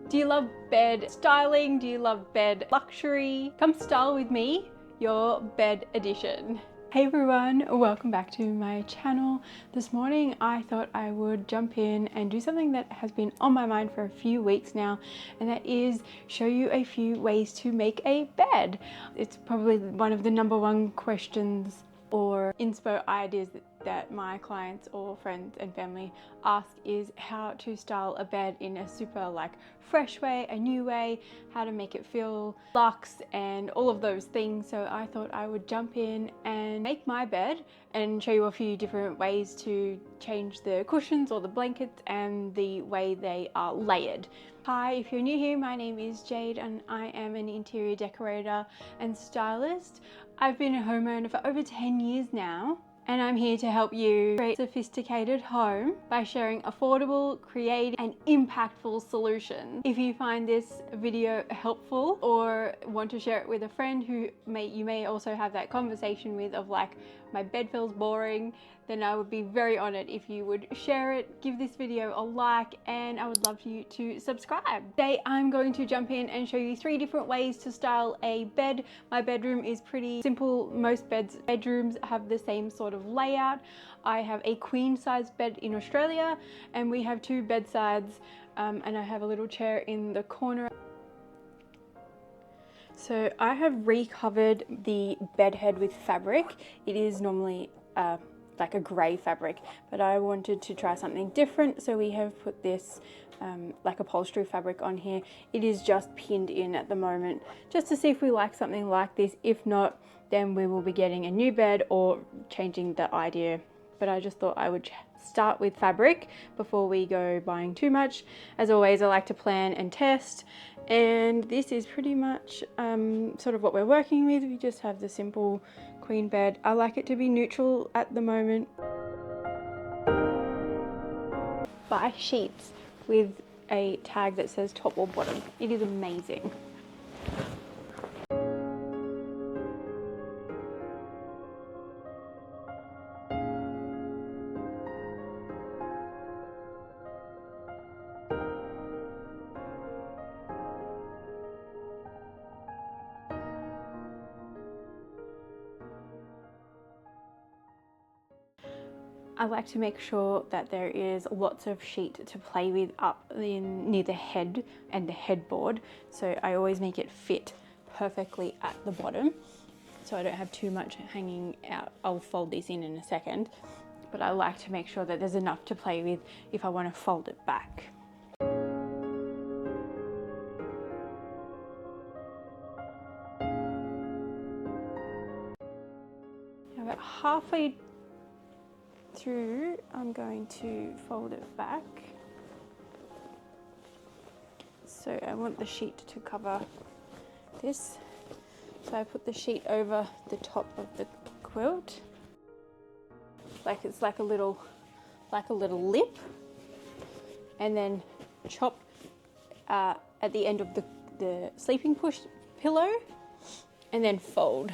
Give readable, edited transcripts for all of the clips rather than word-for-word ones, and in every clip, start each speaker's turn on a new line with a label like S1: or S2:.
S1: Do you love bed styling? Do you love bed luxury? Come style with me your bed edition. Hey everyone, welcome back to my channel. This morning I thought I would jump in and do something that has been on my mind for a few weeks now, and that is show you a few ways to make a bed. It's probably one of the #1 questions or inspo ideas that my clients or friends and family ask is how to style a bed in a super fresh way, a new way, how to make it feel luxe and all of those things. So I thought I would jump in and make my bed and show you a few different ways to change the cushions or the blankets and the way they are layered. Hi, if you're new here, my name is Jade and I am an interior decorator and stylist. I've been a homeowner for over 10 years now, and I'm here to help you create a sophisticated home by sharing affordable, creative and impactful solutions. If you find this video helpful or want to share it with a friend who you may also have that conversation with of my bed feels boring, then I would be very honored if you would share it, give this video a like, and I would love for you to subscribe. Today I'm going to jump in and show you 3 different ways to style a bed. My bedroom is pretty simple. Most bedrooms have the same sort of layout. I have a queen size bed in Australia and we have 2 bedsides, and I have a little chair in the corner. So I have recovered the bed head with fabric. It is normally like a grey fabric, but I wanted to try something different, so we have put this like upholstery fabric on here. It is just pinned in at the moment, just to see if we like something like this. If not, then we will be getting a new bed or changing the idea. But I just thought I would start with fabric before we go buying too much. As always, I like to plan and test, and this is pretty much sort of what we're working with. We just have the simple queen bed. I like it to be neutral at the moment. Buy sheets with a tag that says top or bottom. It is amazing. I like to make sure that there is lots of sheet to play with up near the head and the headboard. So I always make it fit perfectly at the bottom, so I don't have too much hanging out. I'll fold this in a second, but I like to make sure that there's enough to play with if I want to fold it back. About halfway through, I'm going to fold it back. So I want the sheet to cover this. So I put the sheet over the top of the quilt. It's like a little lip. And then chop at the end of the sleeping pillow, and then fold.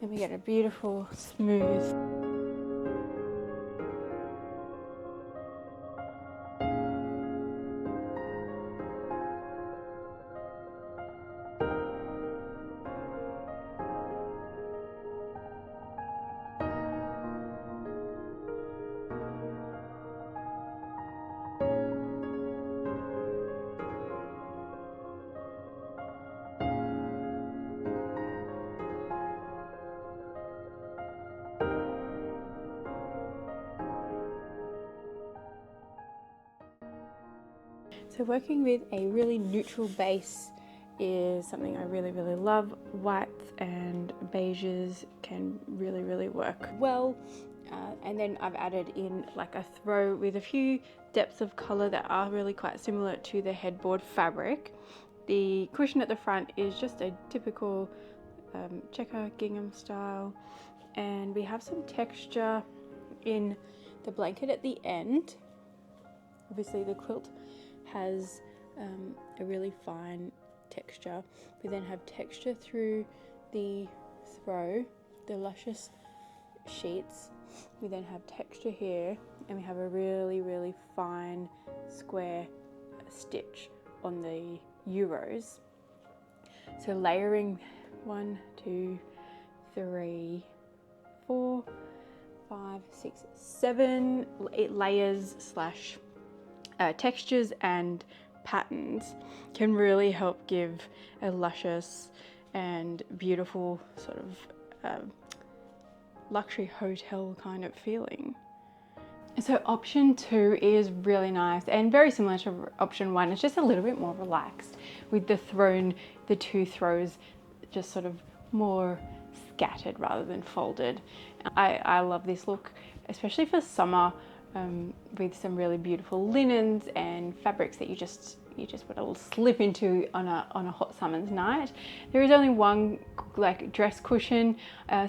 S1: And we get a beautiful smooth. So working with a really neutral base is something I really love. Whites and beiges can really work well. And then I've added in a throw with a few depths of color that are really quite similar to the headboard fabric. The cushion at the front is just a typical checker gingham style, and we have some texture in the blanket at the end. Obviously the quilt has a really fine texture. We then have texture through the throw, the luscious sheets. We then have texture here, and we have a really fine square stitch on the Euros. So layering 1, 2, 3, 4, 5, 6, 7 layers slash textures and patterns can really help give a luscious and beautiful sort of luxury hotel kind of feeling. So option 2 is really nice and very similar to option 1. It's just a little bit more relaxed with the two throws just sort of more scattered rather than folded. I love this look, especially for summer, with some really beautiful linens and fabrics that you just want to slip into on a hot summer's night. There is only one like dress cushion.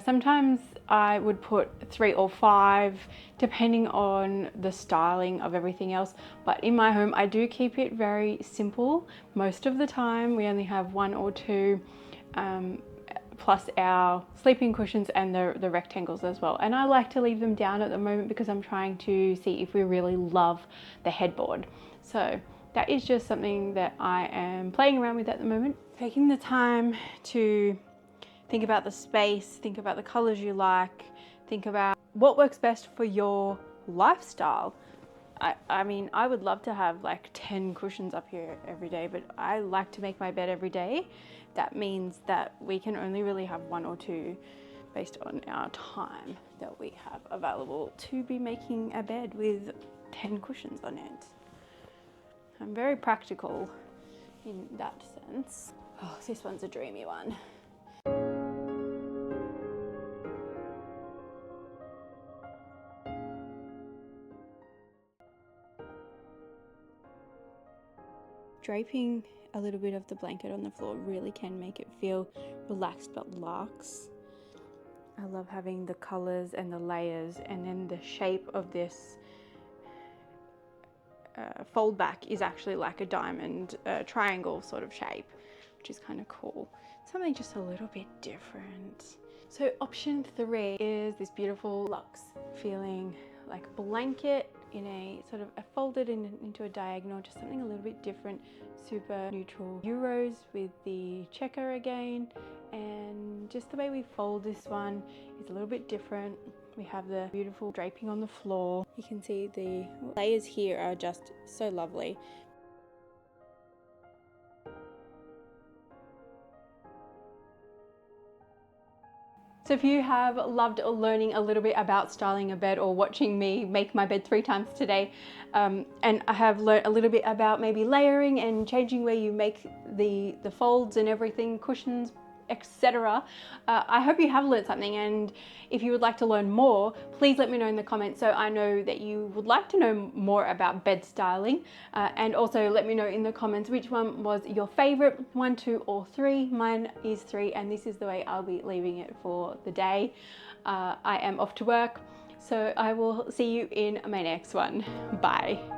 S1: Sometimes I would put 3 or 5 depending on the styling of everything else, but in my home I do keep it very simple. Most of the time we only have 1 or 2 plus our sleeping cushions and the rectangles as well. And I like to leave them down at the moment because I'm trying to see if we really love the headboard. So that is just something that I am playing around with at the moment. Taking the time to think about the space, think about the colors you like, think about what works best for your lifestyle. I mean, I would love to have like 10 cushions up here every day, but I like to make my bed every day. That means that we can only really have 1 or 2 based on our time that we have available to be making a bed with 10 cushions on it. I'm very practical in that sense. Oh, this one's a dreamy one. Draping a little bit of the blanket on the floor really can make it feel relaxed but luxe. I love having the colors and the layers, and then the shape of this fold back is actually like a diamond triangle sort of shape, which is kind of cool. Something just a little bit different. So option 3 is this beautiful luxe feeling like blanket in a sort of folded into a diagonal, just something a little bit different, super neutral. Euros with the checker again, and just the way we fold this one is a little bit different. We have the beautiful draping on the floor. You can see the layers here are just so lovely. So if you have loved learning a little bit about styling a bed or watching me make my bed 3 times today, and I have learned a little bit about maybe layering and changing where you make the folds and everything, cushions, etc. I hope you have learned something, and if you would like to learn more, please let me know in the comments so I know that you would like to know more about bed styling, and also let me know in the comments which one was your favorite, 1, 2 or 3. Mine is 3, and this is the way I'll be leaving it for the day. I am off to work, so I will see you in my next one. Bye.